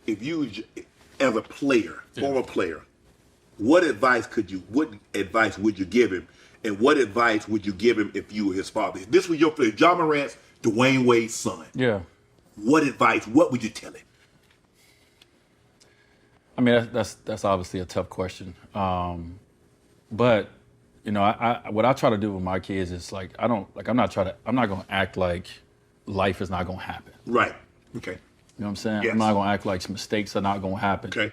if you, as a player, former player, what advice would you give him, and what advice would you give him if you were his father? If this was your player, Ja Morant's Dwyane Wade's son. Yeah. What advice? What would you tell him? I mean, that's obviously a tough question. But you know, what I try to do with my kids is like I'm not gonna act like life is not gonna happen. Right. Okay. You know what I'm saying? Yes. I'm not gonna act like mistakes are not gonna happen. Okay.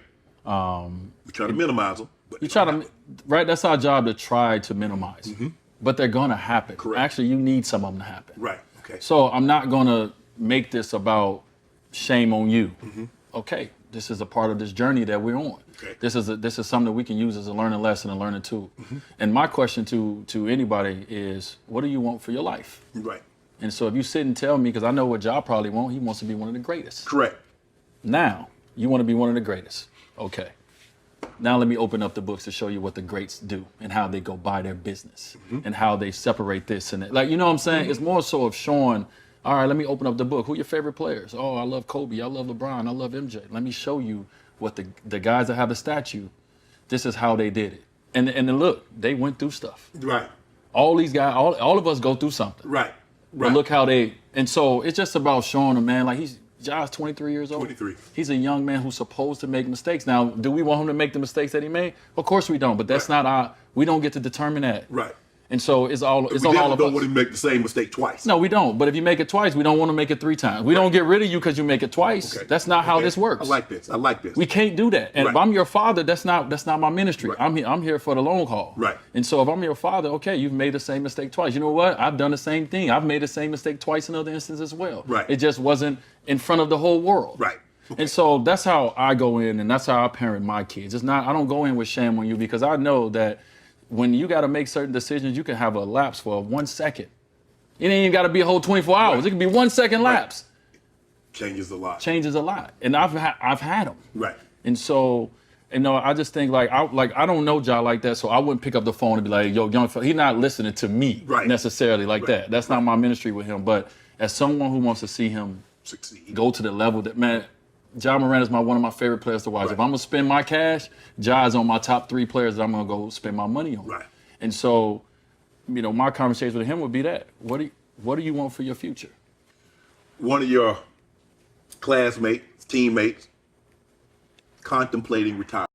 We try to minimize them. But you try to, right? That's our job, to try to minimize. Mm-hmm. But they're gonna happen. Correct. Actually, you need some of them to happen. Right. Okay. So I'm not gonna make this about shame on you. Mm-hmm. Okay, this is a part of this journey that we're on. Okay. This is something that we can use as a learning lesson and learning tool. Mm-hmm. And my question to anybody is, what do you want for your life? Right. And so if you sit and tell me, because I know what Ja probably wants, he wants to be one of the greatest. Correct. Now, you want to be one of the greatest. Okay. Now let me open up the books to show you what the greats do and how they go by their business and how they separate this and that. Like, you know what I'm saying? It's more so of showing, all right, let me open up the book. Who are your favorite players? Oh, I love Kobe. I love LeBron. I love MJ. Let me show you what the guys that have the statue, this is how they did it. And then look, they went through stuff. Right. All these guys, all of us go through something. Right. But look how and so it's just about showing them, man, like Ja's 23 years old. 23. He's a young man who's supposed to make mistakes. Now, do we want him to make the mistakes that he made? Of course we don't, but that's not we don't get to determine that. Right. And so it's on all of us. We don't want to make the same mistake twice. No, we don't. But if you make it twice, we don't want to make it 3 times. We don't get rid of you because you make it twice. Okay. That's not how this works. I like this. We can't do that. And if I'm your father, that's not my ministry. Right. I'm here for the long haul. Right. And so if I'm your father, okay, you've made the same mistake twice. You know what? I've done the same thing. I've made the same mistake twice in other instances as well. Right. It just wasn't in front of the whole world. Right. Okay. And so that's how I go in, and that's how I parent my kids. I don't go in with shame on you, because I know that when you got to make certain decisions, you can have a lapse for 1 second. It ain't even got to be a whole 24 hours. Right. It can be 1 second lapse. Changes a lot. And I've had them. Right. And so, you know, I just think I don't know Ja like that, so I wouldn't pick up the phone and be like, yo, young fella, he's not listening to me necessarily like that. That's not my ministry with him. But as someone who wants to see him succeed, go to the level that, man, Ja Morant is one of my favorite players to watch. Right. If I'm gonna spend my cash, Ja is on my top 3 players that I'm gonna go spend my money on. Right. And so, you know, my conversation with him would be that. What do you want for your future? One of your classmates, teammates, contemplating retirement.